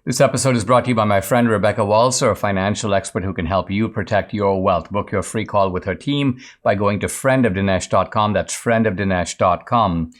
This episode is brought to you by my friend Rebecca Waltzer, a financial expert who can help you protect your wealth. Book your free call with her team by going to friendofdinesh.com. That's friendofdinesh.com.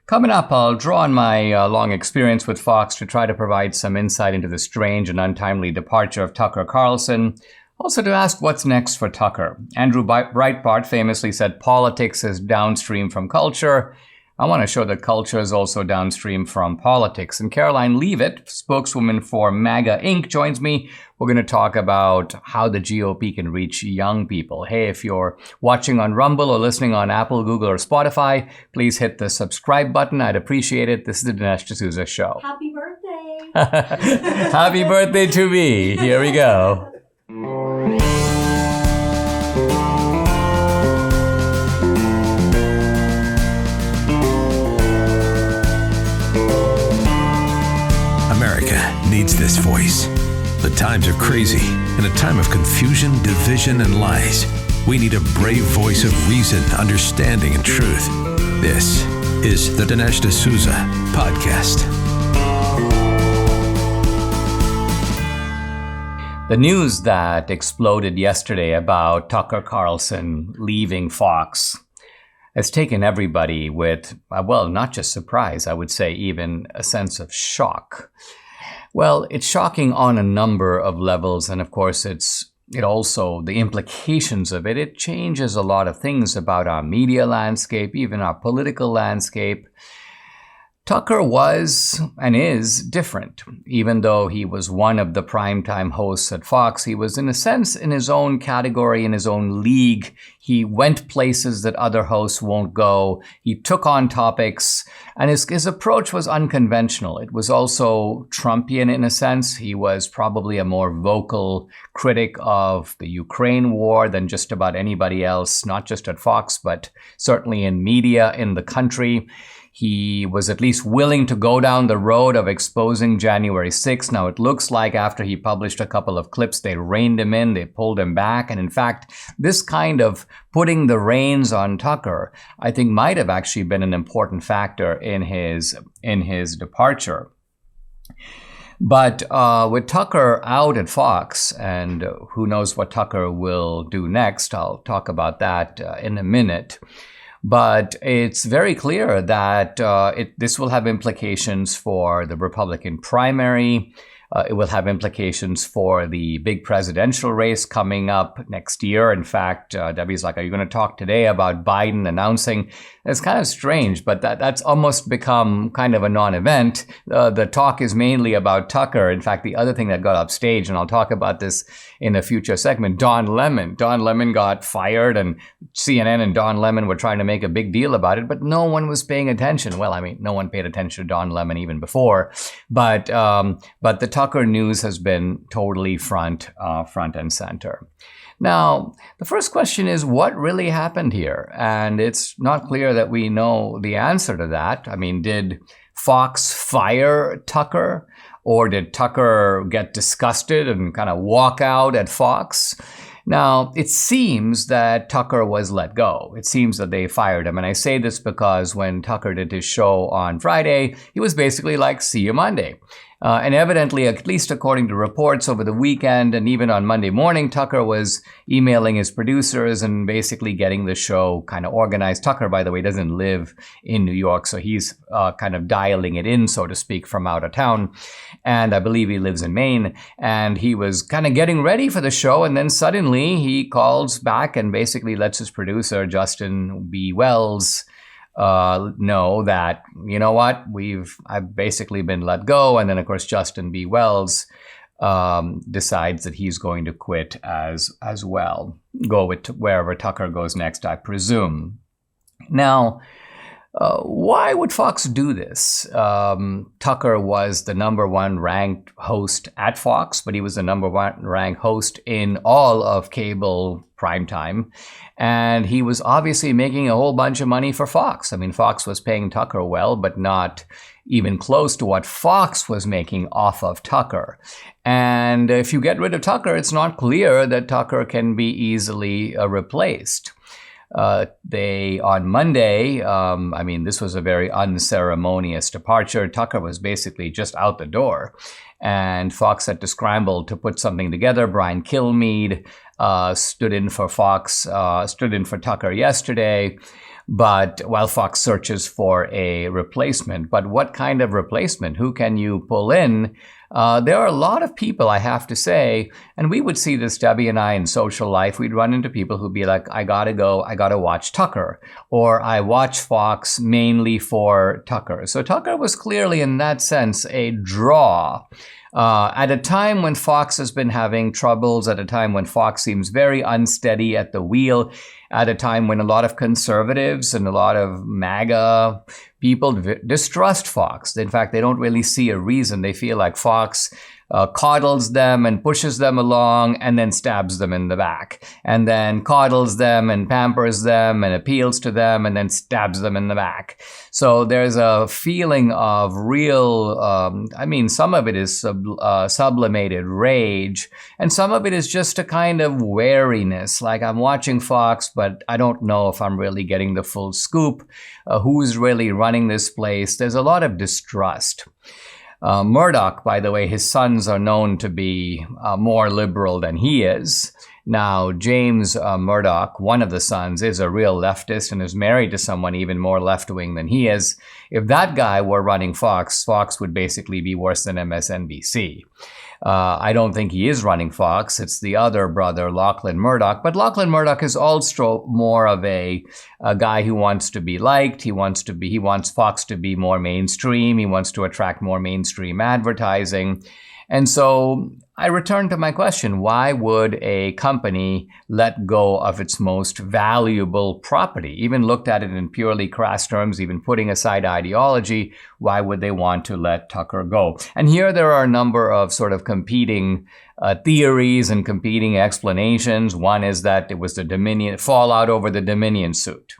Coming up, I'll draw on my long experience with Fox to try to provide some insight into the strange and untimely departure of Tucker Carlson. Also to ask what's next for Tucker. Andrew Breitbart famously said politics is downstream from culture. I want to show that culture is also downstream from politics. And Karoline Leavitt, spokeswoman for MAGA Inc., joins me. We're going to talk about how the GOP can reach young people. Hey, if you're watching on Rumble or listening on Apple, Google, or Spotify, please hit the subscribe button. I'd appreciate it. This is the Dinesh D'Souza Show. Happy birthday. Happy birthday to me. Here we go. America needs this voice. The times are crazy. In a time of confusion, division, and lies, we need a brave voice of reason, understanding, and truth. This is the Dinesh D'Souza Podcast. The news that exploded yesterday about Tucker Carlson leaving Fox has taken everybody with, well, not just surprise, I would say even a sense of shock. Well, it's shocking on a number of levels, and of course it also, the implications of it changes a lot of things about our media landscape, even our political landscape. Tucker was and is different. Even though he was one of the primetime hosts at Fox, he was in a sense in his own category, in his own league. He went places that other hosts won't go. He took on topics, and his approach was unconventional. It was also Trumpian in a sense. He was probably a more vocal critic of the Ukraine war than just about anybody else, not just at Fox, but certainly in media in the country. He was at least willing to go down the road of exposing January 6th. Now, it looks like after he published a couple of clips, they reined him in, they pulled him back. And in fact, this kind of putting the reins on Tucker, I think might have actually been an important factor in his departure. But with Tucker out at Fox, and who knows what Tucker will do next, I'll talk about that in a minute. But it's very clear that this will have implications for the Republican primary. It will have implications for the big presidential race coming up next year. In fact, Debbie's like, are you going to talk today about Biden announcing? It's kind of strange, but that's almost become kind of a non-event. The talk is mainly about Tucker. In fact, the other thing that got upstaged, and I'll talk about this in a future segment, Don Lemon. Don Lemon got fired, and CNN and Don Lemon were trying to make a big deal about it, but no one was paying attention. Well, I mean, no one paid attention to Don Lemon even before, but the Tucker news has been totally front and center. Now, the first question is, what really happened here? And it's not clear that we know the answer to that. I mean, did Fox fire Tucker? Or did Tucker get disgusted and kind of walk out at Fox? Now, it seems that Tucker was let go. It seems that they fired him. And I say this because when Tucker did his show on Friday, he was basically like, see you Monday. And evidently, at least according to reports over the weekend and even on Monday morning, Tucker was emailing his producers and basically getting the show kind of organized. Tucker, by the way, doesn't live in New York, so he's kind of dialing it in, so to speak, from out of town. And I believe he lives in Maine. And he was kind of getting ready for the show. And then suddenly he calls back and basically lets his producer, Justin B. Wells, know that, you know what, I've basically been let go. And then, of course, Justin B. Wells decides that he's going to quit as well, go with wherever Tucker goes next, I presume. Now, why would Fox do this? Tucker was the number one ranked host at Fox, but he was the number one ranked host in all of cable primetime. And he was obviously making a whole bunch of money for Fox. I mean, Fox was paying Tucker well, but not even close to what Fox was making off of Tucker. And if you get rid of Tucker, it's not clear that Tucker can be easily replaced. They, on Monday, this was a very unceremonious departure. Tucker was basically just out the door, and Fox had to scramble to put something together. Brian Kilmeade stood in for Tucker yesterday. But while Fox searches for a replacement, but what kind of replacement? Who can you pull in? There are a lot of people, I have to say, and we would see this, Debbie and I, in social life. We'd run into people who'd be like, I gotta watch Tucker, or I watch Fox mainly for Tucker. So Tucker was clearly, in that sense, a draw. At a time when Fox has been having troubles, at a time when Fox seems very unsteady at the wheel, at a time when a lot of conservatives and a lot of MAGA people distrust Fox. In fact, they don't really see a reason. They feel like Fox coddles them and pushes them along and then stabs them in the back, and then coddles them and pampers them and appeals to them and then stabs them in the back. So there's a feeling of real, some of it is sublimated rage, and some of it is just a kind of wariness. Like, I'm watching Fox, but I don't know if I'm really getting the full scoop. Who's really running this place? There's a lot of distrust. Murdoch, by the way, his sons are known to be more liberal than he is. Now, James Murdoch, one of the sons, is a real leftist and is married to someone even more left-wing than he is. If that guy were running Fox, Fox would basically be worse than MSNBC. I don't think he is running Fox. It's the other brother, Lachlan Murdoch. But Lachlan Murdoch is also more of a guy who wants to be liked. He wants Fox to be more mainstream. He wants to attract more mainstream advertising. And so I return to my question, why would a company let go of its most valuable property? Even looked at it in purely crass terms, even putting aside ideology, why would they want to let Tucker go? And here there are a number of sort of competing theories and competing explanations. One is that it was the fallout over the Dominion suit.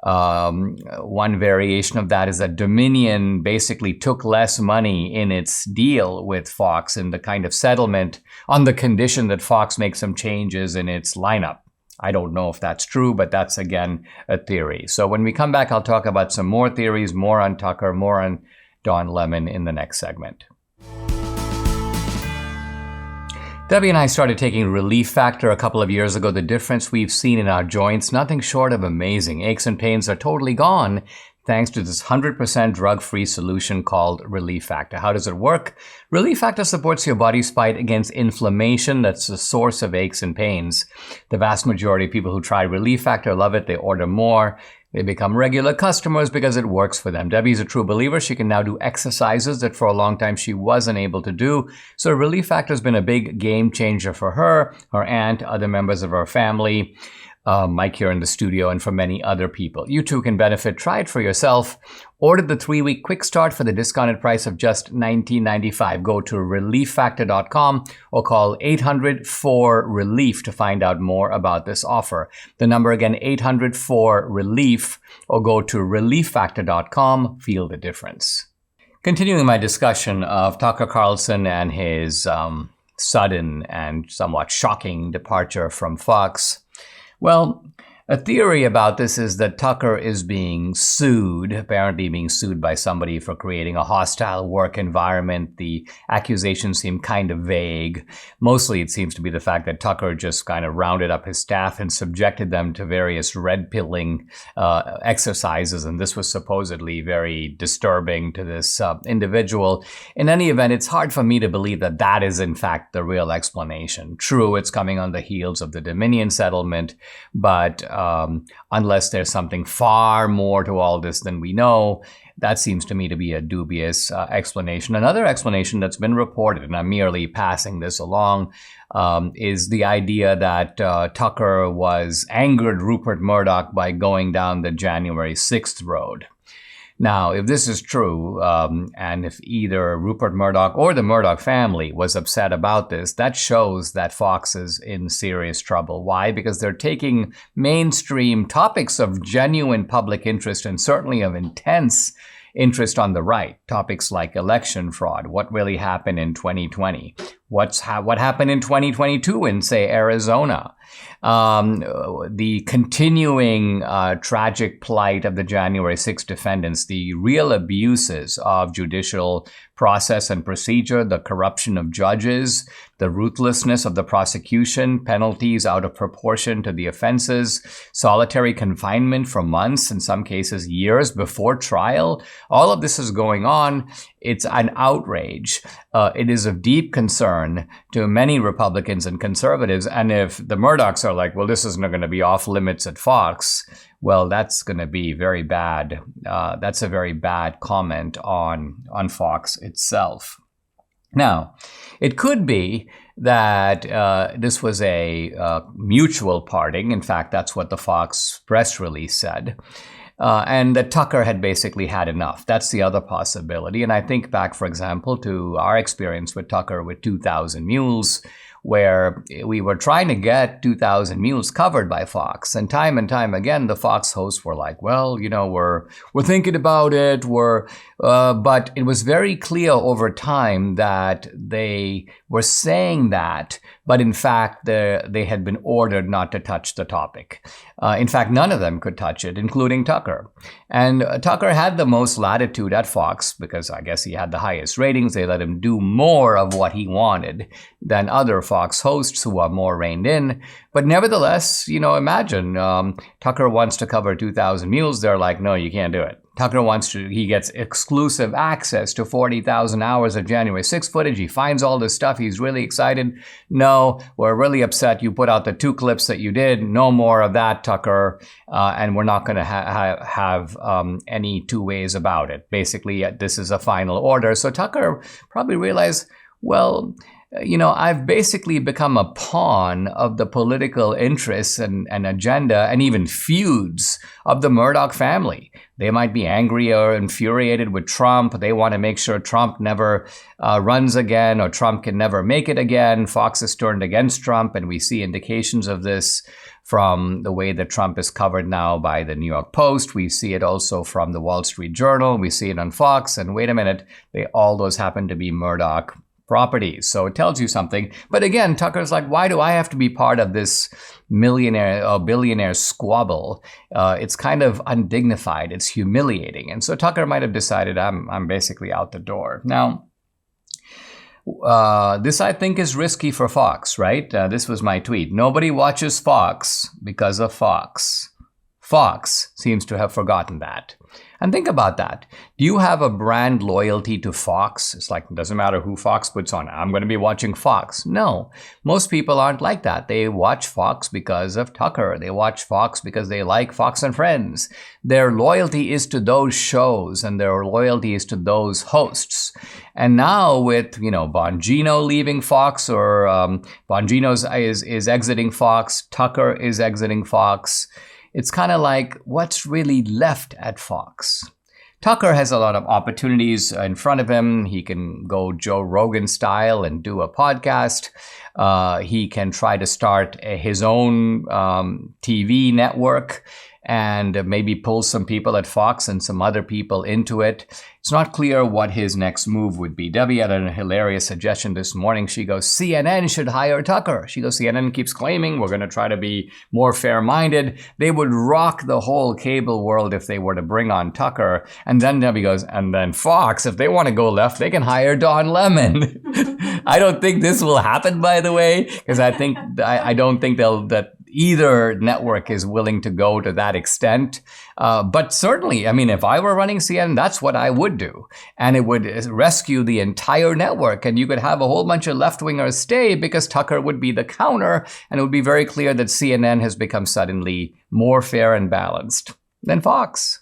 One variation of that is that Dominion basically took less money in its deal with Fox in the kind of settlement on the condition that Fox makes some changes in its lineup. I don't know if that's true, but that's, again, a theory. So when we come back, I'll talk about some more theories, more on Tucker, more on Don Lemon in the next segment. Debbie and I started taking Relief Factor a couple of years ago. The difference we've seen in our joints, nothing short of amazing. Aches and pains are totally gone thanks to this 100% drug-free solution called Relief Factor. How does it work? Relief Factor supports your body's fight against inflammation that's the source of aches and pains. The vast majority of people who try Relief Factor love it. They order more. They become regular customers because it works for them. Debbie's a true believer. She can now do exercises that for a long time she wasn't able to do. So Relief Factor has been a big game changer for her aunt, other members of her family, Mike here in the studio, and for many other people. You too can benefit. Try it for yourself. Order the 3-week quick start for the discounted price of just $19.95. Go to relieffactor.com or call 800-4-RELIEF to find out more about this offer. The number again, 800-4-RELIEF, or go to relieffactor.com. Feel the difference. Continuing my discussion of Tucker Carlson and his sudden and somewhat shocking departure from Fox. Well, a theory about this is that Tucker is being sued, apparently being sued by somebody for creating a hostile work environment. The accusations seem kind of vague. Mostly it seems to be the fact that Tucker just kind of rounded up his staff and subjected them to various red-pilling exercises, and this was supposedly very disturbing to this individual. In any event, it's hard for me to believe that that is in fact the real explanation. True, it's coming on the heels of the Dominion settlement, but unless there's something far more to all this than we know, that seems to me to be a dubious explanation. Another explanation that's been reported, and I'm merely passing this along, is the idea that Tucker angered Rupert Murdoch by going down the January 6th road. Now, if this is true, and if either Rupert Murdoch or the Murdoch family was upset about this, that shows that Fox is in serious trouble. Why? Because they're taking mainstream topics of genuine public interest and certainly of intense interest on the right. Topics like election fraud, what really happened in 2020, what happened in 2022 in, say, Arizona. The continuing tragic plight of the January 6 defendants, the real abuses of judicial process and procedure, the corruption of judges, the ruthlessness of the prosecution, penalties out of proportion to the offenses, solitary confinement for months, in some cases years before trial. All of this is going on. It's an outrage. It is of deep concern to many Republicans and conservatives. And if the Murdochs are like, well, this isn't going to be off limits at Fox, well, that's going to be very bad. That's a very bad comment on Fox itself. Now, it could be that this was a mutual parting. In fact, that's what the Fox press release said. And that Tucker had basically had enough. That's the other possibility. And I think back, for example, to our experience with Tucker with 2,000 Mules, where we were trying to get 2,000 Mules covered by Fox. And time again, the Fox hosts were like, well, we're thinking about it. But it was very clear over time that they were saying that, but in fact, they had been ordered not to touch the topic. In fact, none of them could touch it, including Tucker. And Tucker had the most latitude at Fox because I guess he had the highest ratings. They let him do more of what he wanted than other Fox hosts who are more reined in. But nevertheless, imagine Tucker wants to cover 2,000 Mules. They're like, no, you can't do it. Tucker he gets exclusive access to 40,000 hours of January 6 footage. He finds all this stuff. He's really excited. No, we're really upset. You put out the 2 clips that you did. No more of that, Tucker. And we're not going to have any two ways about it. Basically, this is a final order. So Tucker probably realized, well, I've basically become a pawn of the political interests and agenda and even feuds of the Murdoch family. They might be angry or infuriated with Trump. They want to make sure Trump never runs again or Trump can never make it again. Fox has turned against Trump, and we see indications of this from the way that Trump is covered now by the New York Post. We see it also from the Wall Street Journal. We see it on Fox. And wait a minute, all those happen to be Murdoch properties. So it tells you something. But again, Tucker's like, why do I have to be part of this millionaire or billionaire squabble? It's kind of undignified. It's humiliating. And so Tucker might have decided, I'm basically out the door. Now, this I think is risky for Fox, right? This was my tweet. Nobody watches Fox because of Fox. Fox seems to have forgotten that. And think about that. Do you have a brand loyalty to Fox? It's like, it doesn't matter who Fox puts on. I'm going to be watching Fox. No, most people aren't like that. They watch Fox because of Tucker. They watch Fox because they like Fox and Friends. Their loyalty is to those shows and their loyalty is to those hosts. And now with, Bongino leaving Fox or Bongino is exiting Fox, Tucker is exiting Fox, it's kind of like, what's really left at Fox? Tucker has a lot of opportunities in front of him. He can go Joe Rogan style and do a podcast. He can try to start his own TV network and maybe pull some people at Fox and some other people into it. It's not clear what his next move would be. Debbie had a hilarious suggestion this morning. She goes, CNN should hire Tucker. She goes, CNN keeps claiming we're going to try to be more fair-minded. They would rock the whole cable world if they were to bring on Tucker. And then Debbie goes, and then Fox, if they want to go left, they can hire Don Lemon. I don't think this will happen, by the way, because I don't think that either network is willing to go to that extent. But certainly, if I were running CNN, that's what I would do. And it would rescue the entire network. And you could have a whole bunch of left-wingers stay because Tucker would be the counter. And it would be very clear that CNN has become suddenly more fair and balanced than Fox.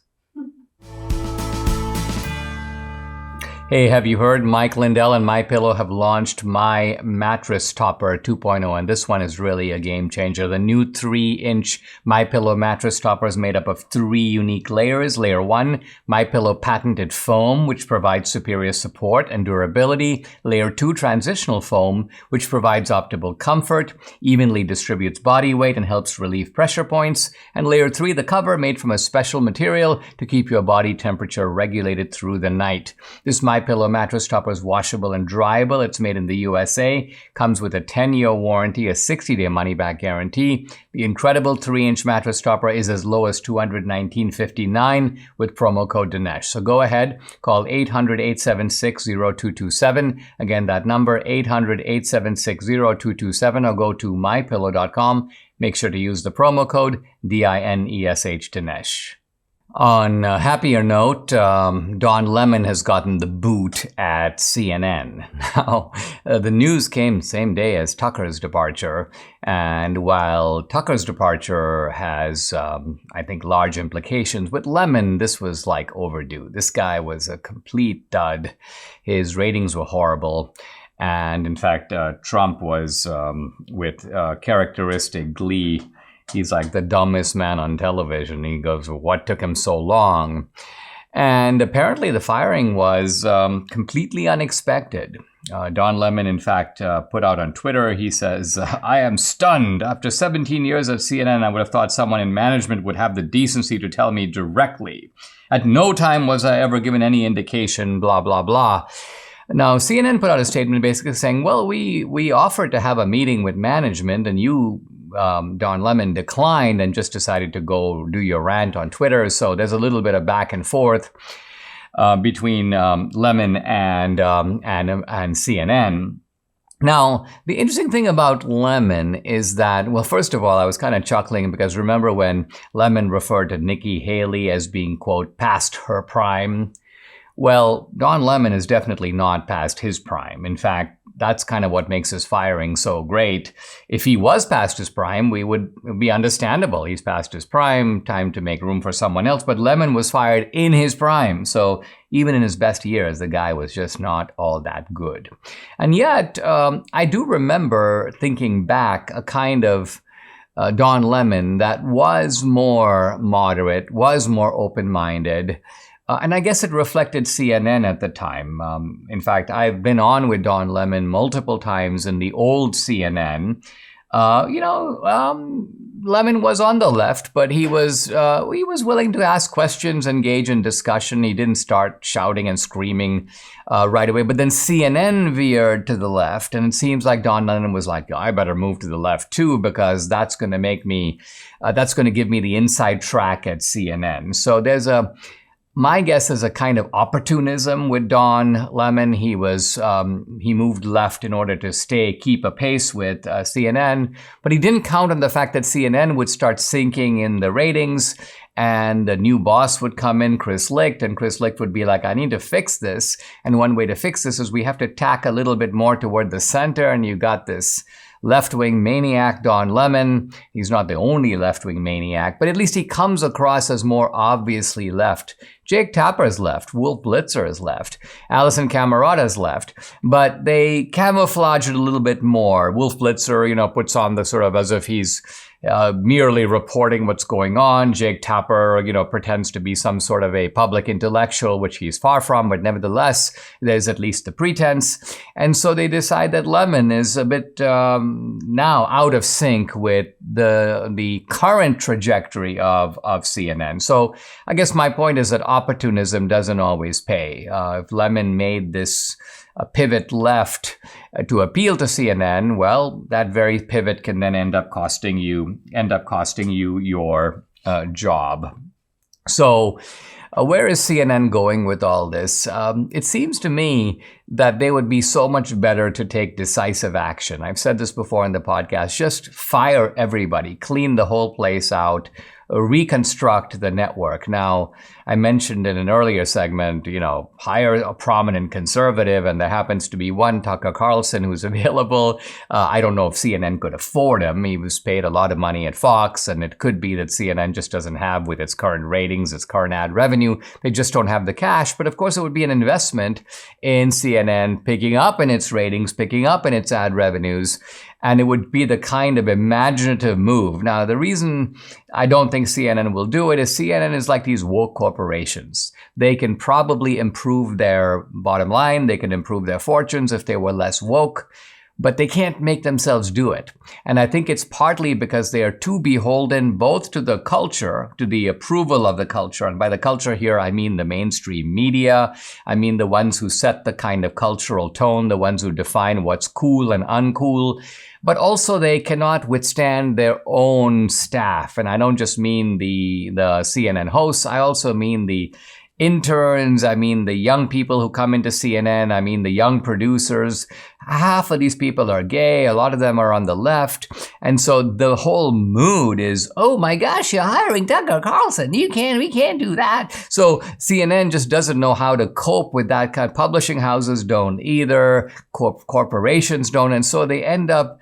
Hey, have you heard Mike Lindell and MyPillow have launched My Mattress Topper 2.0, and this one is really a game changer. The new 3-inch MyPillow mattress topper is made up of 3 unique layers. Layer 1, MyPillow patented foam, which provides superior support and durability. Layer 2, transitional foam, which provides optimal comfort, evenly distributes body weight, and helps relieve pressure points. And Layer 3, the cover, made from a special material to keep your body temperature regulated through the night. This MyPillow MyPillow mattress topper is washable and dryable. It's made in the USA, comes with a 10-year warranty, a 60-day money-back guarantee. The incredible 3-inch mattress topper is as low as $219.59 with promo code Dinesh. So go ahead, call 800-876-0227. Again, that number, 800-876-0227, or go to mypillow.com. Make sure to use the promo code DINESH Dinesh. On a happier note, Don Lemon has gotten the boot at CNN. Now, the news came same day as Tucker's departure. And while Tucker's departure has, I think, large implications, with Lemon, this was like overdue. This guy was a complete dud. His ratings were horrible. And in fact, Trump was, with characteristic glee, he's like the dumbest man on television. He goes, what took him so long? And apparently the firing was completely unexpected. Don Lemon, in fact, put out on Twitter, he says, I am stunned. After 17 years at CNN, I would have thought someone in management would have the decency to tell me directly. At no time was I ever given any indication, blah, blah, blah. Now, CNN put out a statement basically saying, well, we offered to have a meeting with management, and you, Don Lemon, declined and just decided to go do your rant on Twitter. So there's a little bit of back and forth between Lemon and CNN. Now, the interesting thing about Lemon is that, well, first of all, I was kind of chuckling because remember when Lemon referred to Nikki Haley as being, quote, past her prime? Well, Don Lemon is definitely not past his prime. In fact, that's kind of what makes his firing so great. If he was past his prime, it would be understandable. He's past his prime, time to make room for someone else. But Lemon was fired in his prime. So even in his best years, the guy was just not all that good. And yet, I do remember thinking back a kind of Don Lemon that was more moderate, was more open-minded. And I guess it reflected CNN at the time. In fact, I've been on with Don Lemon multiple times in the old CNN. Lemon was on the left, but he was willing to ask questions, engage in discussion. He didn't start shouting and screaming right away. But then CNN veered to the left, and it seems like Don Lemon was like, I better move to the left too, because that's going to give me the inside track at CNN. So my guess is a kind of opportunism with Don Lemon. He moved left in order to keep a pace with CNN, but he didn't count on the fact that CNN would start sinking in the ratings, and a new boss would come in, Chris Licht, and Chris Licht would be like, I need to fix this. And one way to fix this is we have to tack a little bit more toward the center, and you got this left-wing maniac, Don Lemon. He's not the only left-wing maniac, but at least he comes across as more obviously left. Jake Tapper's left. Wolf Blitzer is left. Alison Camerata's left. But they camouflage it a little bit more. Wolf Blitzer, puts on the sort of as if he's merely reporting what's going on. Jake Tapper, pretends to be some sort of a public intellectual, which he's far from, but nevertheless, there's at least the pretense. And so they decide that Lemon is a bit now out of sync with the current trajectory of CNN. So I guess my point is that opportunism doesn't always pay. If Lemon made this pivot left to appeal to CNN, well, that very pivot can then end up costing you your job. So where is CNN going with all this? It seems to me that they would be so much better to take decisive action. I've said this before in the podcast. Just fire everybody, clean the whole place out, reconstruct the network. Now, I mentioned in an earlier segment, hire a prominent conservative, and there happens to be one, Tucker Carlson, who's available. I don't know if CNN could afford him. He was paid a lot of money at Fox, and it could be that CNN just doesn't have, with its current ratings, its current ad revenue, they just don't have the cash. But of course, it would be an investment in CNN picking up in its ratings, picking up in its ad revenues, and it would be the kind of imaginative move. Now, the reason I don't think CNN will do it is CNN is like these woke corporations. They can probably improve their bottom line. They can improve their fortunes if they were less woke. but they can't make themselves do it. And I think it's partly because they are too beholden both to the culture, to the approval of the culture. And by the culture here, I mean the mainstream media. I mean the ones who set the kind of cultural tone, the ones who define what's cool and uncool. But also they cannot withstand their own staff. And I don't just mean the CNN hosts. I also mean the interns, I mean the young people who come into CNN, I mean the young producers. Half of these people are gay, a lot of them are on the left. And so the whole mood is, oh my gosh, you're hiring Tucker Carlson. We can't do that. So CNN just doesn't know how to cope with that kind. Publishing houses don't either. Corporations don't. And so they end up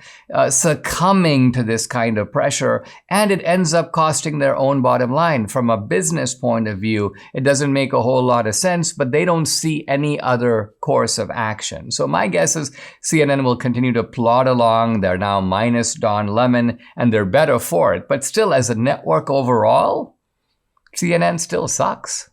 succumbing to this kind of pressure, and it ends up costing their own bottom line. From a business point of view, it doesn't make a whole lot of sense, but they don't see any other course of action. So my guess is CNN will continue to plod along. They're now minus Don Lemon, and they're better for it. But still, as a network overall, CNN still sucks.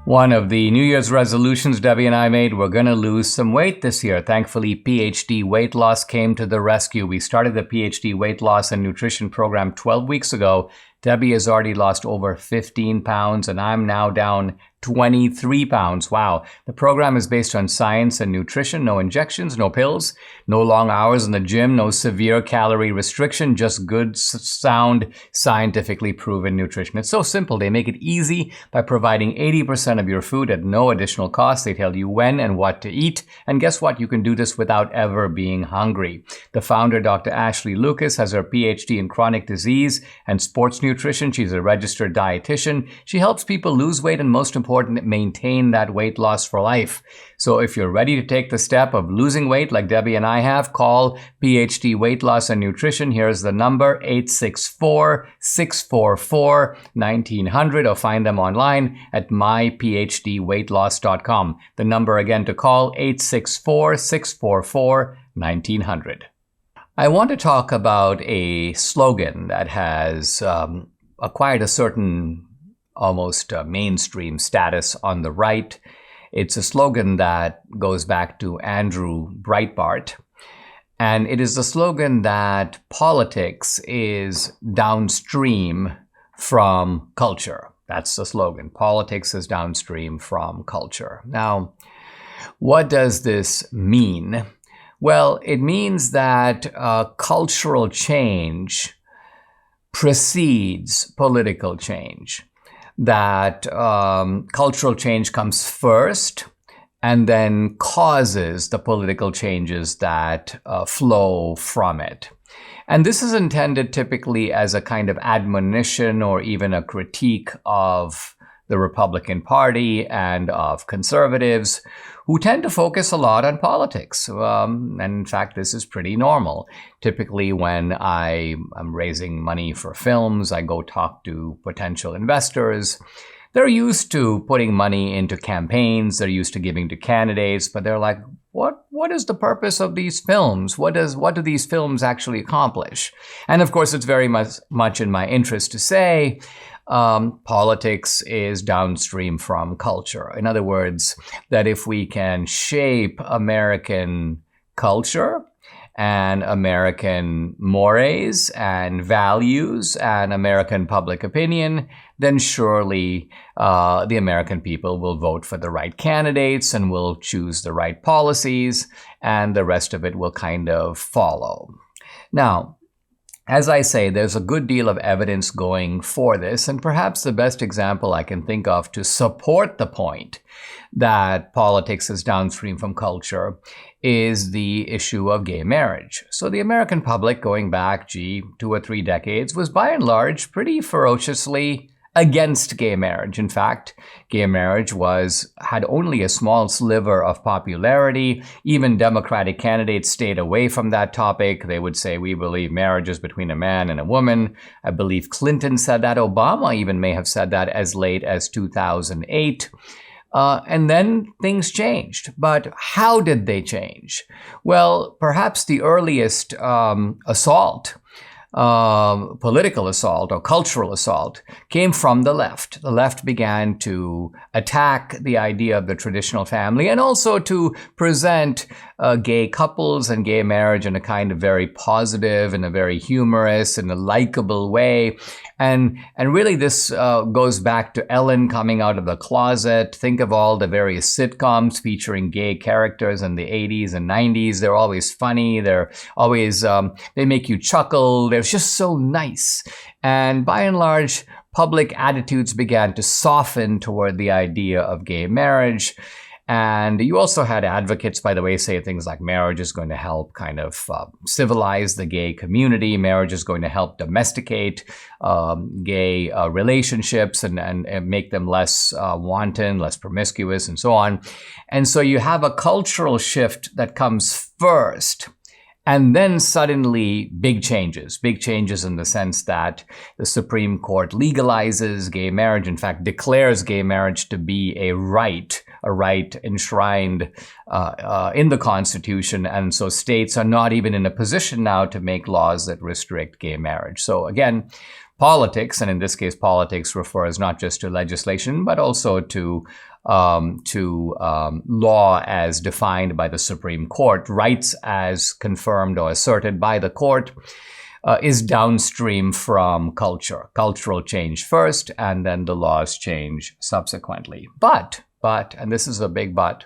One of the New Year's resolutions Debbie and I made, we're going to lose some weight this year. Thankfully, PhD Weight Loss came to the rescue. We started the PhD Weight Loss and Nutrition program 12 weeks ago. Debbie has already lost over 15 pounds, and I'm now down 23 pounds. Wow. The program is based on science and nutrition. No injections, no pills, no long hours in the gym, no severe calorie restriction, just good, sound, scientifically proven nutrition. It's so simple. They make it easy by providing 80% of your food at no additional cost. They tell you when and what to eat. And guess what? You can do this without ever being hungry. The founder, Dr. Ashley Lucas, has her PhD in chronic disease and sports nutrition. She's a registered dietitian. She helps people lose weight and, most important, maintain that weight loss for life. So if you're ready to take the step of losing weight like Debbie and I have, call PhD Weight Loss and Nutrition. Here's the number, 864-644-1900, or find them online at myphdweightloss.com. The number again to call, 864-644-1900. I want to talk about a slogan that has acquired a certain almost mainstream status on the right. It's a slogan that goes back to Andrew Breitbart. And it is the slogan that politics is downstream from culture. That's the slogan. Politics is downstream from culture. Now, what does this mean? Well, it means that cultural change precedes political change. That cultural change comes first and then causes the political changes that flow from it. And this is intended typically as a kind of admonition or even a critique of the Republican Party and of conservatives who tend to focus a lot on politics. And in fact, this is pretty normal. Typically, when I am raising money for films, I go talk to potential investors. They're used to putting money into campaigns. They're used to giving to candidates, but they're like, what is the purpose of these films? What do these films actually accomplish? And of course, it's very much in my interest to say, politics is downstream from culture. In other words, that if we can shape American culture and American mores and values and American public opinion, then surely the American people will vote for the right candidates and will choose the right policies, and the rest of it will kind of follow. Now, as I say, there's a good deal of evidence going for this, and perhaps the best example I can think of to support the point that politics is downstream from culture is the issue of gay marriage. So the American public, going back, 2 or 3 decades, was by and large pretty ferociously against gay marriage. In fact, gay marriage had only a small sliver of popularity. Even Democratic candidates stayed away from that topic. They would say, we believe marriage is between a man and a woman. I believe Clinton said that. Obama even may have said that as late as 2008. And then things changed. But how did they change? Well, perhaps the earliest assault political assault or cultural assault came from the left. The left began to attack the idea of the traditional family and also to present gay couples and gay marriage in a kind of very positive and a very humorous and a likable way. And really this goes back to Ellen coming out of the closet. Think of all the various sitcoms featuring gay characters in the 80s and 90s. They're always funny. They're always, they make you chuckle. They're just so nice. And by and large, public attitudes began to soften toward the idea of gay marriage. And you also had advocates, by the way, say things like marriage is going to help kind of civilize the gay community. Marriage is going to help domesticate gay relationships and make them less wanton, less promiscuous, and so on. And so you have a cultural shift that comes first. And then suddenly big changes in the sense that the Supreme Court legalizes gay marriage, in fact, declares gay marriage to be a right enshrined in the Constitution. And so states are not even in a position now to make laws that restrict gay marriage. So again, politics, and in this case, politics refers not just to legislation, but also to law as defined by the Supreme Court, rights as confirmed or asserted by the court, is downstream from culture. Cultural change first, and then the laws change subsequently. But, and this is a big but,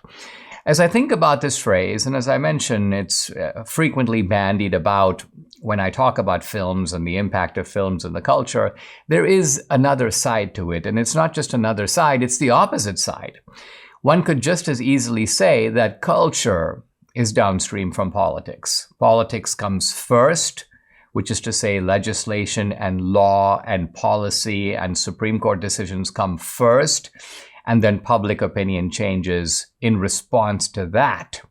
as I think about this phrase, and as I mentioned, it's frequently bandied about when I talk about films and the impact of films in the culture, there is another side to it. And it's not just another side, it's the opposite side. One could just as easily say that culture is downstream from politics. Politics comes first, which is to say legislation and law and policy and Supreme Court decisions come first, and then public opinion changes in response to that.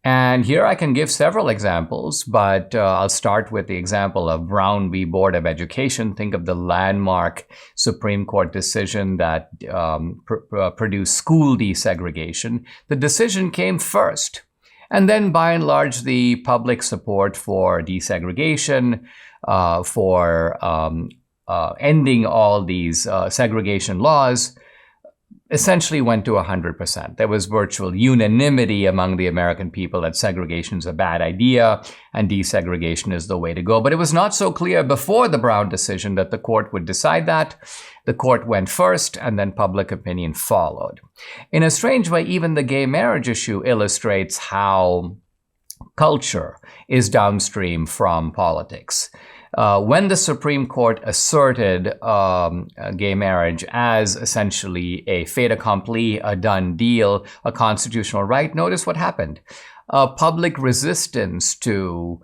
And here I can give several examples, but I'll start with the example of Brown v. Board of Education. Think of the landmark Supreme Court decision that produced school desegregation. The decision came first. And then by and large, the public support for desegregation, for ending all these segregation laws, essentially went to 100%. There was virtual unanimity among the American people that segregation is a bad idea and desegregation is the way to go. But it was not so clear before the Brown decision that the court would decide that. The court went first and then public opinion followed. In a strange way, even the gay marriage issue illustrates how culture is downstream from politics. When the Supreme Court asserted gay marriage as essentially a fait accompli, a done deal, a constitutional right, notice what happened. Public resistance to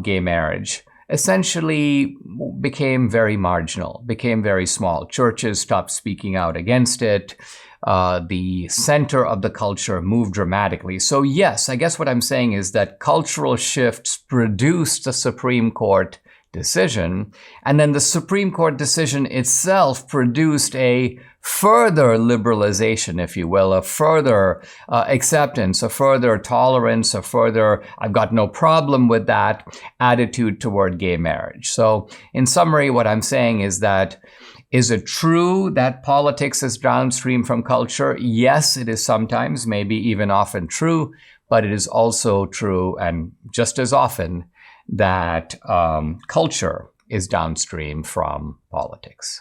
gay marriage essentially became very marginal, became very small. Churches stopped speaking out against it. The center of the culture moved dramatically. So yes, I guess what I'm saying is that cultural shifts produced the Supreme Court decision, and then the Supreme Court decision itself produced a further liberalization, if you will, a further acceptance, a further tolerance, a further I've got no problem with that attitude toward gay marriage. So in summary, what I'm saying is that is it true that politics is downstream from culture? Yes, it is sometimes, maybe even often true, but it is also true, and just as often, that culture is downstream from politics.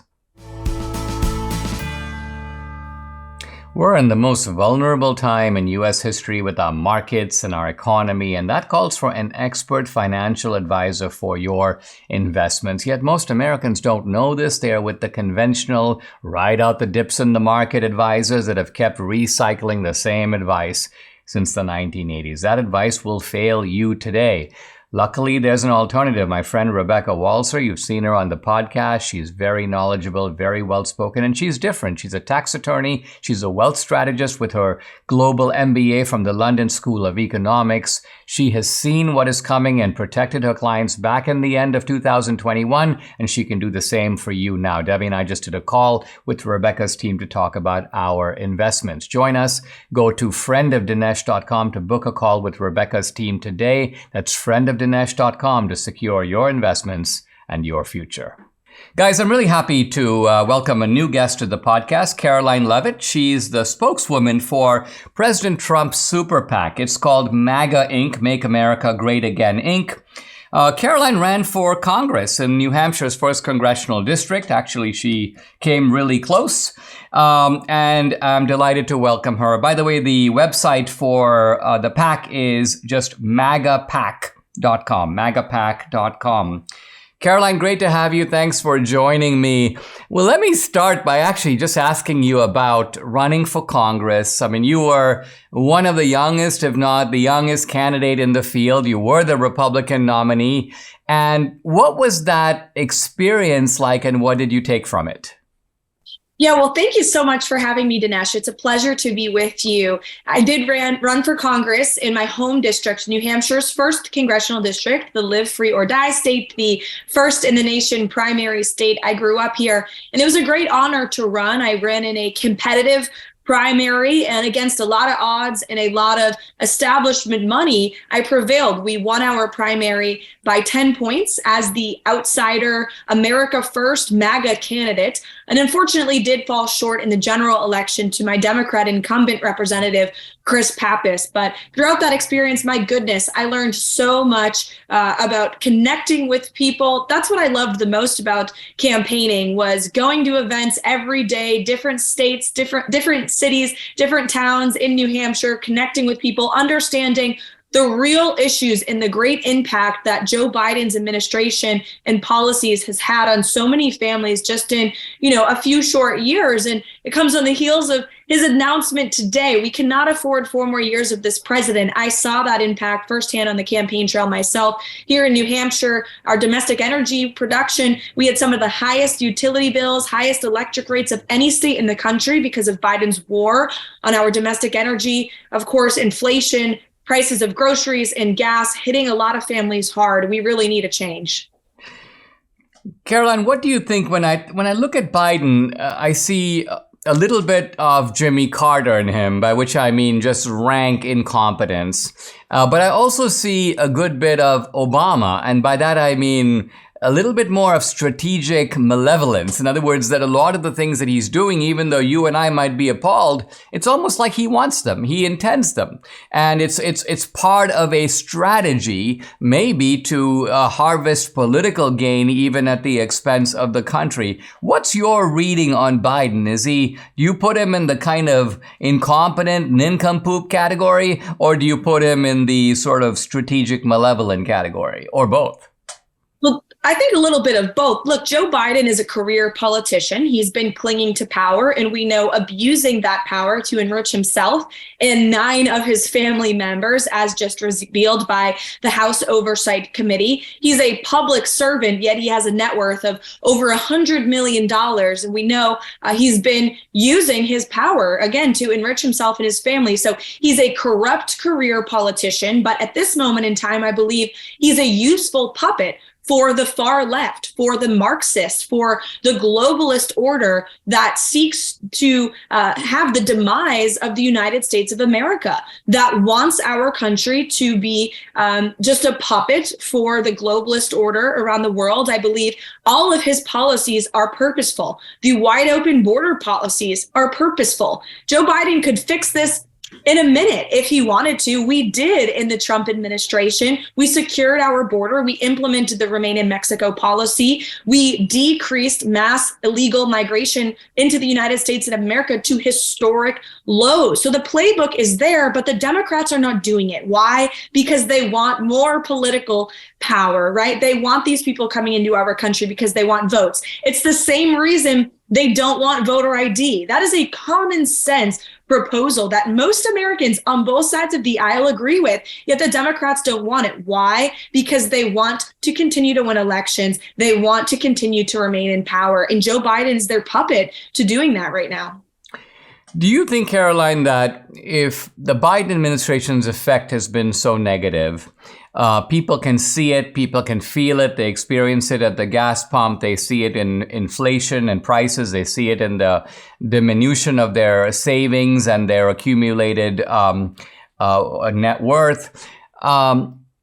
We're in the most vulnerable time in U.S. history with our markets and our economy, and that calls for an expert financial advisor for your investments. Yet most Americans don't know this. They are with the conventional, ride out the dips in the market advisors that have kept recycling the same advice since the 1980s. That advice will fail you today. Luckily, there's an alternative. My friend Rebecca Waltzer, you've seen her on the podcast. She's very knowledgeable, very well-spoken, and she's different. She's a tax attorney. She's a wealth strategist with her global MBA from the London School of Economics. She has seen what is coming and protected her clients back in the end of 2021, and she can do the same for you now. Debbie and I just did a call with Rebecca's team to talk about our investments. Join us. Go to friendofdinesh.com to book a call with Rebecca's team today. That's friendofdinesh.com Dinesh.com to secure your investments and your future. Guys, I'm really happy to welcome a new guest to the podcast, Karoline Leavitt. She's the spokeswoman for President Trump's super PAC. It's called MAGA Inc., Make America Great Again Inc. Karoline ran for Congress in New Hampshire's 1st Congressional District. Actually, she came really close, and I'm delighted to welcome her. By the way, the website for the PAC is just magapac.com, magapac.com. Karoline, great to have you. Thanks for joining me. Well, let me start by actually just asking you about running for Congress. I mean, you were one of the youngest, if not the youngest candidate in the field. You were the Republican nominee. And what was that experience like, and what did you take from it? Yeah, well, thank you so much for having me, Dinesh. It's a pleasure to be with you. I did run for Congress in my home district, New Hampshire's 1st Congressional District, the Live Free or Die state, the first in the nation primary state. I grew up here, and it was a great honor to run. I ran in a competitive primary, and against a lot of odds and a lot of establishment money, I prevailed. We won our primary by 10 points as the outsider America First MAGA candidate, and unfortunately did fall short in the general election to my Democrat incumbent representative, Chris Pappas. But throughout that experience, my goodness, I learned so much about connecting with people. That's what I loved the most about campaigning, was going to events every day, different states, different cities, different towns in New Hampshire, connecting with people, understanding the real issues and the great impact that Joe Biden's administration and policies has had on so many families just in, a few short years. And it comes on the heels of his announcement today. We cannot afford 4 more years of this president. I saw that impact firsthand on the campaign trail myself. Here in New Hampshire, our domestic energy production, we had some of the highest utility bills, highest electric rates of any state in the country because of Biden's war on our domestic energy. Of course, inflation, prices of groceries and gas hitting a lot of families hard. We really need a change. Karoline, what do you think when I look at Biden? I see a little bit of Jimmy Carter in him, by which I mean just rank incompetence. But I also see a good bit of Obama, and by that I mean a little bit more of strategic malevolence. In other words, that a lot of the things that he's doing, even though you and I might be appalled, it's almost like he wants them. He intends them. And it's part of a strategy, maybe to harvest political gain, even at the expense of the country. What's your reading on Biden? Do you put him in the kind of incompetent, nincompoop category, or do you put him in the sort of strategic malevolent category, or both? Well, I think a little bit of both. Look, Joe Biden is a career politician. He's been clinging to power, and we know abusing that power to enrich himself and 9 of his family members, as just revealed by the House Oversight Committee. He's a public servant, yet he has a net worth of over $100 million. And we know he's been using his power, again, to enrich himself and his family. So he's a corrupt career politician. But at this moment in time, I believe he's a useful puppet for the far left, for the Marxists, for the globalist order that seeks to have the demise of the United States of America, that wants our country to be just a puppet for the globalist order around the world. I believe all of his policies are purposeful. The wide open border policies are purposeful. Joe Biden could fix this in a minute if he wanted to. We did in the Trump administration. We secured our border. We implemented the Remain in Mexico policy. We decreased mass illegal migration into the United States of America to historic lows. So the playbook is there, but the Democrats are not doing it. Why? Because they want more political power, right? They want these people coming into our country because they want votes. It's the same reason they don't want voter ID. That is a common sense proposal that most Americans on both sides of the aisle agree with, yet the Democrats don't want it. Why? Because they want to continue to win elections. They want to continue to remain in power. And Joe Biden is their puppet to doing that right now. Do you think, Karoline, that if the Biden administration's effect has been so negative, people can see it, people can feel it, they experience it at the gas pump, they see it in inflation and prices, they see it in the diminution of their savings and their accumulated net worth.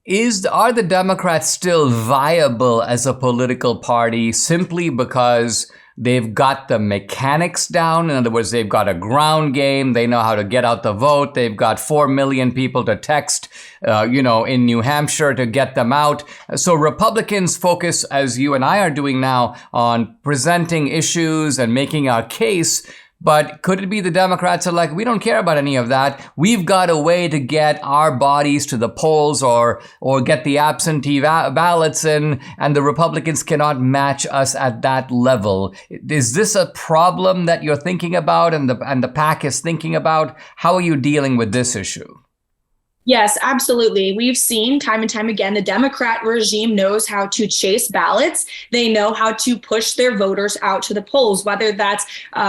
Are the Democrats still viable as a political party simply because they've got the mechanics down? In other words, they've got a ground game. They know how to get out the vote. They've got 4 million people to text, in New Hampshire to get them out. So Republicans focus, as you and I are doing now, on presenting issues and making our case. But could it be the Democrats are like, we don't care about any of that. We've got a way to get our bodies to the polls or get the absentee ballots in, and the Republicans cannot match us at that level. Is this a problem that you're thinking about and the PAC is thinking about? How are you dealing with this issue? Yes, absolutely. We've seen time and time again, the Democrat regime knows how to chase ballots. They know how to push their voters out to the polls, whether that's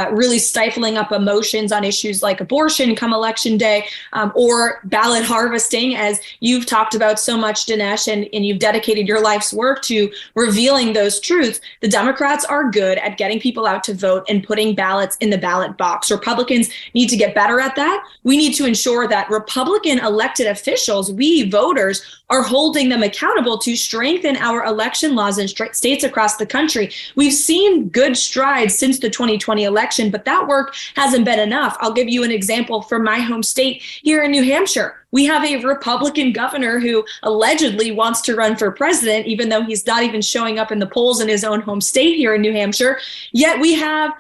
really stifling up emotions on issues like abortion come election day, or ballot harvesting, as you've talked about so much, Dinesh, and you've dedicated your life's work to revealing those truths. The Democrats are good at getting people out to vote and putting ballots in the ballot box. Republicans need to get better at that. We need to ensure that Republican elected officials, we voters, are holding them accountable to strengthen our election laws in states across the country. We've seen good strides since the 2020 election, but that work hasn't been enough. I'll give you an example from my home state here in New Hampshire. We have a Republican governor who allegedly wants to run for president, even though he's not even showing up in the polls in his own home state here in New Hampshire. Yet we have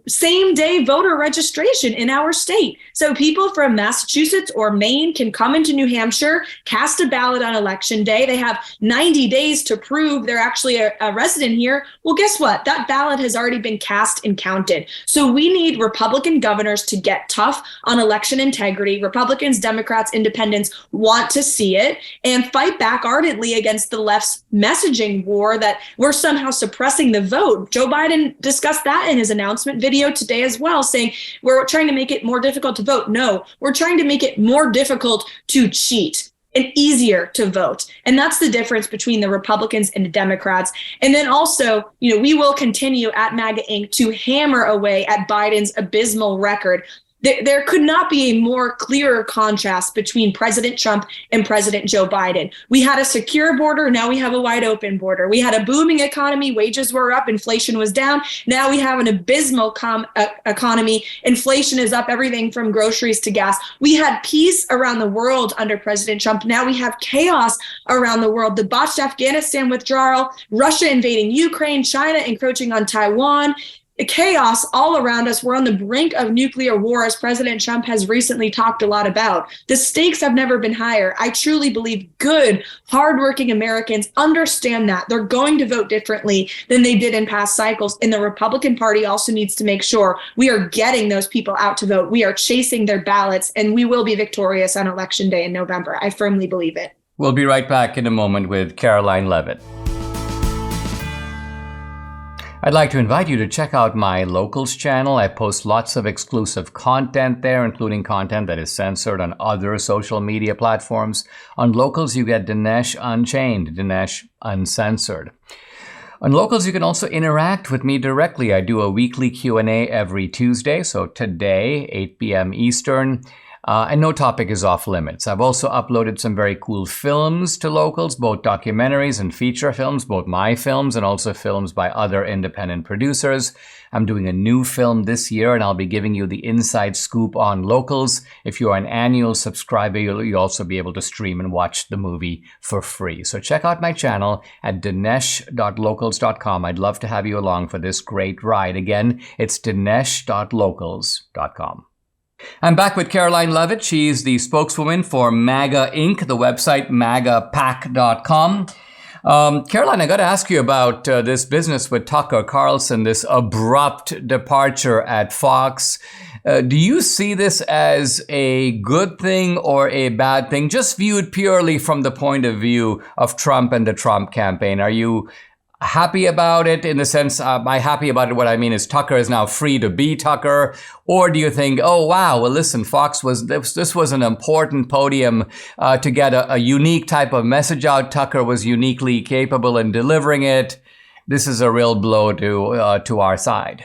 same-day voter registration in our state. So people from Massachusetts or Maine can come into New Hampshire, cast a ballot on election day. They have 90 days to prove they're actually a resident here. Well, guess what? That ballot has already been cast and counted. So we need Republican governors to get tough on election integrity. Republicans, Democrats, independents want to see it and fight back ardently against the left's messaging war that we're somehow suppressing the vote. Joe Biden discussed that in his announcement video today as well, saying we're trying to make it more difficult to vote. No, we're trying to make it more difficult to cheat and easier to vote. And that's the difference between the Republicans and the Democrats. And then also, we will continue at MAGA Inc. to hammer away at Biden's abysmal record. There could not be a more clearer contrast between President Trump and President Joe Biden. We had a secure border. Now we have a wide open border. We had a booming economy. Wages were up. Inflation was down. Now we have an abysmal economy. Inflation is up, everything from groceries to gas. We had peace around the world under President Trump. Now we have chaos around the world. The botched Afghanistan withdrawal, Russia invading Ukraine, China encroaching on Taiwan. Chaos all around us. We're on the brink of nuclear war, as President Trump has recently talked a lot about. The stakes have never been higher. I truly believe good, hardworking Americans understand that. They're going to vote differently than they did in past cycles. And the Republican Party also needs to make sure we are getting those people out to vote. We are chasing their ballots, and we will be victorious on Election Day in November. I firmly believe it. We'll be right back in a moment with Karoline Leavitt. I'd like to invite you to check out my Locals channel. I post lots of exclusive content there, including content that is censored on other social media platforms. On Locals, you get Dinesh Unchained, Dinesh Uncensored. On Locals, you can also interact with me directly. I do a weekly Q&A every Tuesday, so today, 8 p.m. Eastern. And no topic is off limits. I've also uploaded some very cool films to Locals, both documentaries and feature films, both my films and also films by other independent producers. I'm doing a new film this year, and I'll be giving you the inside scoop on Locals. If you're an annual subscriber, you'll also be able to stream and watch the movie for free. So check out my channel at dinesh.locals.com. I'd love to have you along for this great ride. Again, it's dinesh.locals.com. I'm back with Karoline Leavitt. She's the spokeswoman for MAGA Inc., the website magapac.com. Karoline, I got to ask you about this business with Tucker Carlson, this abrupt departure at Fox. Do you see this as a good thing or a bad thing, just viewed purely from the point of view of Trump and the Trump campaign? Are you happy about it in the sense, by happy about it, what I mean is Tucker is now free to be Tucker? Or do you think, oh, wow, well, listen, Fox this was an important podium to get a unique type of message out. Tucker was uniquely capable in delivering it. This is a real blow to our side.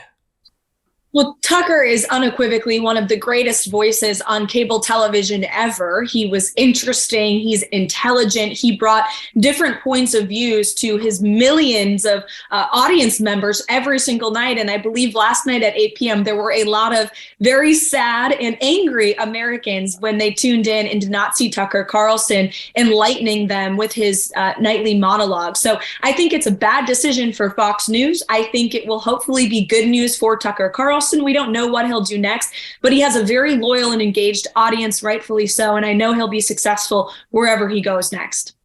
Well, Tucker is unequivocally one of the greatest voices on cable television ever. He was interesting. He's intelligent. He brought different points of views to his millions of audience members every single night. And I believe last night at 8 p.m., there were a lot of very sad and angry Americans when they tuned in and did not see Tucker Carlson enlightening them with his nightly monologue. So I think it's a bad decision for Fox News. I think it will hopefully be good news for Tucker Carlson. We don't know what he'll do next, but he has a very loyal and engaged audience, rightfully so. And I know he'll be successful wherever he goes next.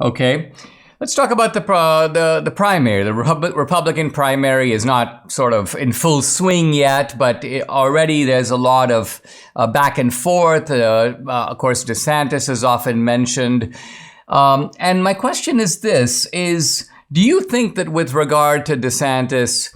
Okay. Let's talk about the primary. The Republican primary is not sort of in full swing yet, but already there's a lot of back and forth. Of course, DeSantis is often mentioned. And my question is this, do you think that with regard to DeSantis,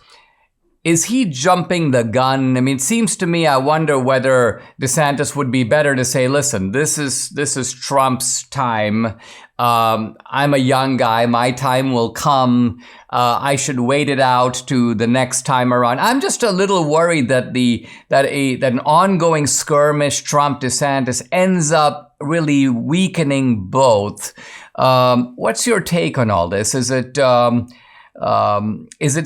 is he jumping the gun? I mean, it seems to me, I wonder whether DeSantis would be better to say, listen, this is Trump's time. I'm a young guy. My time will come. I should wait it out to the next time around. I'm just a little worried that an ongoing skirmish Trump-DeSantis ends up really weakening both. What's your take on all this? Is it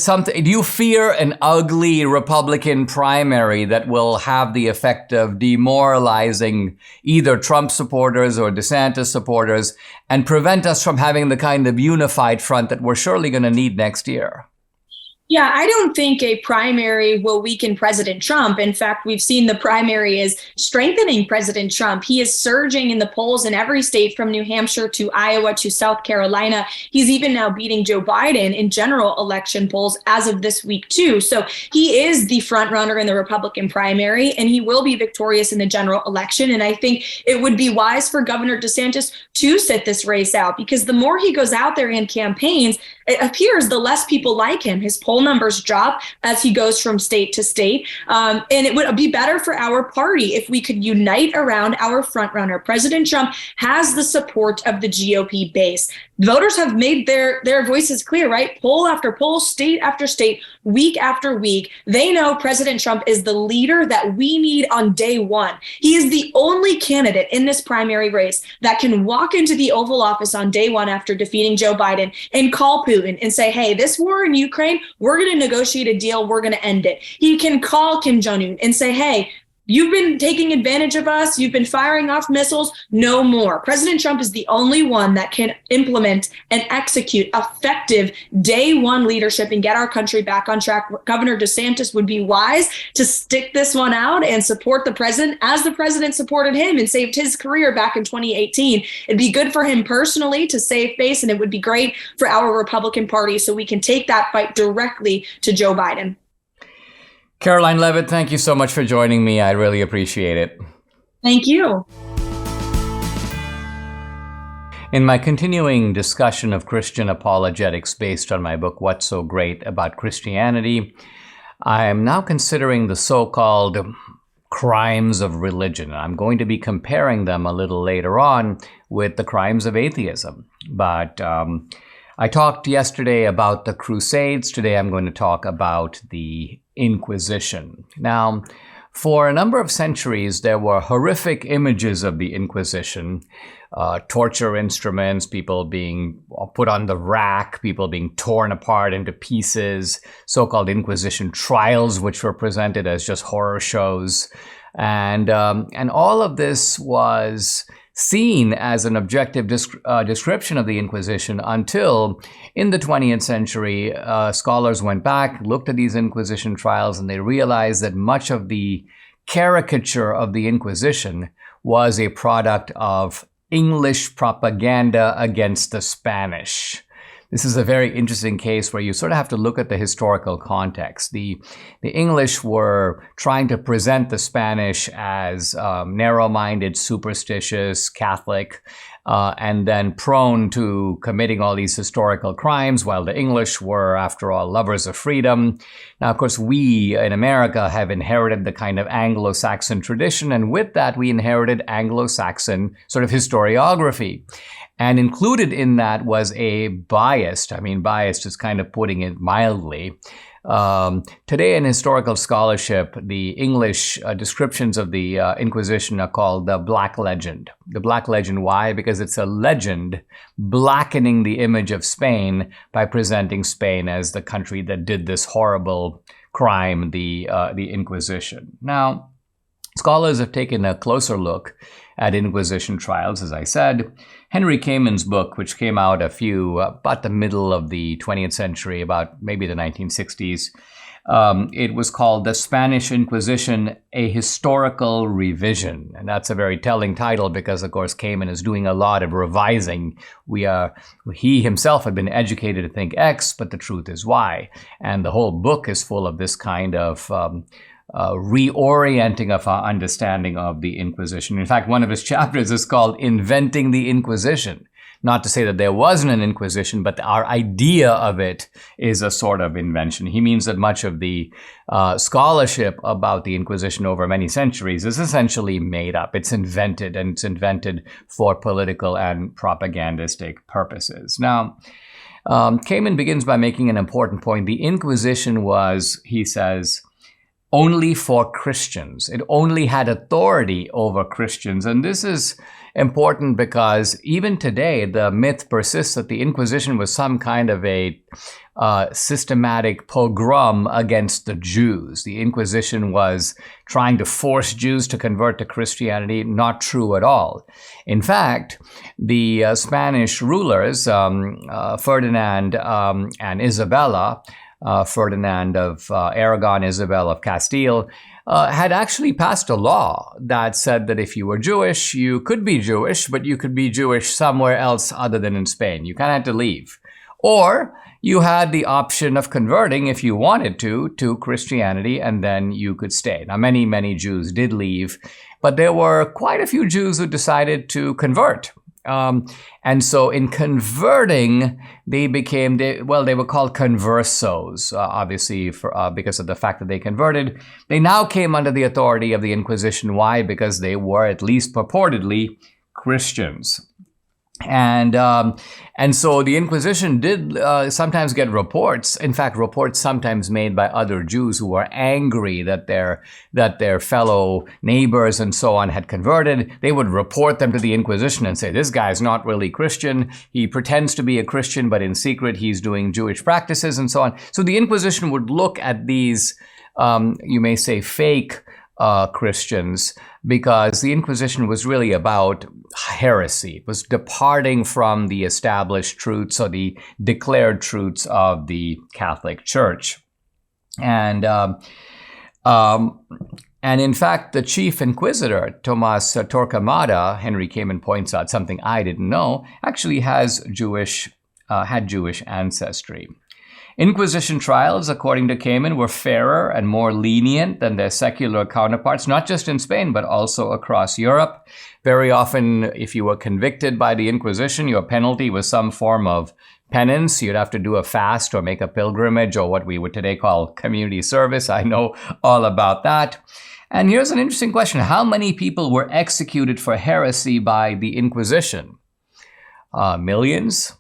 something, do you fear an ugly Republican primary that will have the effect of demoralizing either Trump supporters or DeSantis supporters and prevent us from having the kind of unified front that we're surely going to need next year? Yeah, I don't think a primary will weaken President Trump. In fact, we've seen the primary is strengthening President Trump. He is surging in the polls in every state from New Hampshire to Iowa to South Carolina. He's even now beating Joe Biden in general election polls as of this week, too. So he is the front runner in the Republican primary, and he will be victorious in the general election. And I think it would be wise for Governor DeSantis to sit this race out, because the more he goes out there and campaigns, it appears the less people like him. His poll numbers drop as he goes from state to state. And it would be better for our party if we could unite around our frontrunner. President Trump has the support of the GOP base. Voters have made their voices clear, right? Poll after poll, state after state, week after week. They know President Trump is the leader that we need on day one. He is the only candidate in this primary race that can walk into the Oval Office on day one after defeating Joe Biden and call Putin and say, hey, this war in Ukraine, we're going to negotiate a deal. We're going to end it. He can call Kim Jong-un and say, hey, you've been taking advantage of us. You've been firing off missiles. No more. President Trump is the only one that can implement and execute effective day one leadership and get our country back on track. Governor DeSantis would be wise to stick this one out and support the president as the president supported him and saved his career back in 2018. It'd be good for him personally to save face, and it would be great for our Republican Party so we can take that fight directly to Joe Biden. Karoline Leavitt, thank you so much for joining me. I really appreciate it. Thank you. In my continuing discussion of Christian apologetics based on my book, What's So Great About Christianity, I am now considering the so-called crimes of religion. I'm going to be comparing them a little later on with the crimes of atheism. But I talked yesterday about the Crusades. Today I'm going to talk about the Inquisition. Now, for a number of centuries, there were horrific images of the Inquisition, torture instruments, people being put on the rack, people being torn apart into pieces, so-called Inquisition trials, which were presented as just horror shows. And all of this was seen as an objective description of the Inquisition until in the 20th century, scholars went back, looked at these Inquisition trials, and they realized that much of the caricature of the Inquisition was a product of English propaganda against the Spanish. This is a very interesting case where you sort of have to look at the historical context. The English were trying to present the Spanish as narrow-minded, superstitious, Catholic, and then prone to committing all these historical crimes, while the English were, after all, lovers of freedom. Now, of course, we in America have inherited the kind of Anglo-Saxon tradition, and with that, we inherited Anglo-Saxon sort of historiography. And included in that was a biased, biased is kind of putting it mildly, Today in historical scholarship, the English descriptions of the Inquisition are called the Black Legend. The Black Legend, why? Because it's a legend blackening the image of Spain by presenting Spain as the country that did this horrible crime, the Inquisition. Now, scholars have taken a closer look at Inquisition trials, as I said. Henry Kamen's book, which came out about the middle of the 20th century, about maybe the 1960s, it was called The Spanish Inquisition, A Historical Revision. And that's a very telling title because, of course, Kamen is doing a lot of revising. He himself had been educated to think X, but the truth is Y. And the whole book is full of this kind of reorienting of our understanding of the Inquisition. In fact, one of his chapters is called Inventing the Inquisition. Not to say that there wasn't an Inquisition, but our idea of it is a sort of invention. He means that much of the scholarship about the Inquisition over many centuries is essentially made up. It's invented, and it's invented for political and propagandistic purposes. Now, Kamen begins by making an important point. The Inquisition was, he says, only for Christians. It only had authority over Christians. And this is important because even today, the myth persists that the Inquisition was some kind of a systematic pogrom against the Jews. The Inquisition was trying to force Jews to convert to Christianity. Not true at all. In fact, the Spanish rulers, Ferdinand and Isabella, Ferdinand of Aragon, Isabel of Castile, had actually passed a law that said that if you were Jewish, you could be Jewish, but you could be Jewish somewhere else other than in Spain. You kind of had to leave. Or you had the option of converting, if you wanted to Christianity, and then you could stay. Now, many, many Jews did leave, but there were quite a few Jews who decided to convert. And so in converting, they were called conversos, obviously, because of the fact that they converted. They now came under the authority of the Inquisition. Why? Because they were, at least purportedly, Christians. And so the Inquisition did sometimes get reports, in fact, reports sometimes made by other Jews who were angry that their fellow neighbors and so on had converted. They would report them to the Inquisition and say, this guy's not really Christian. He pretends to be a Christian, but in secret he's doing Jewish practices and so on. So the Inquisition would look at these, you may say, fake Christians, because the Inquisition was really about heresy. It was departing from the established truths or the declared truths of the Catholic Church. And in fact, the chief inquisitor, Tomas Torquemada, Henry Kamen points out something I didn't know, actually had Jewish ancestry. Inquisition trials, according to Kamen, were fairer and more lenient than their secular counterparts, not just in Spain, but also across Europe. Very often, if you were convicted by the Inquisition, your penalty was some form of penance. You'd have to do a fast or make a pilgrimage, or what we would today call community service. I know all about that. And here's an interesting question. How many people were executed for heresy by the Inquisition? Millions?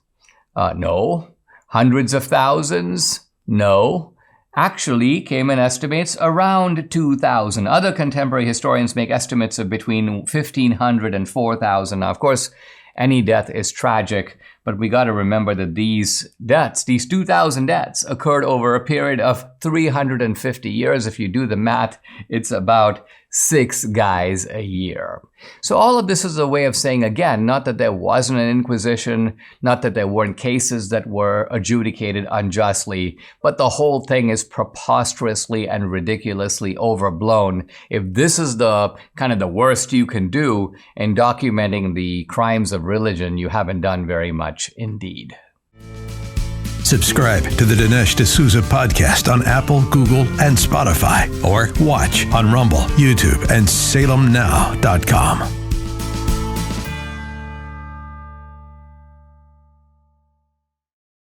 No. Hundreds of thousands? No. Actually, Kamen estimates around 2,000. Other contemporary historians make estimates of between 1,500 and 4,000. Now, of course, any death is tragic, but we got to remember that these 2,000 deaths, occurred over a period of 350 years. If you do the math, it's about 6 guys a year. So all of this is a way of saying, again, not that there wasn't an Inquisition, not that there weren't cases that were adjudicated unjustly, but the whole thing is preposterously and ridiculously overblown. If this is the kind of the worst you can do in documenting the crimes of religion, you haven't done very much indeed. Subscribe to the Dinesh D'Souza podcast on Apple, Google, and Spotify, or watch on Rumble, YouTube, and SalemNow.com.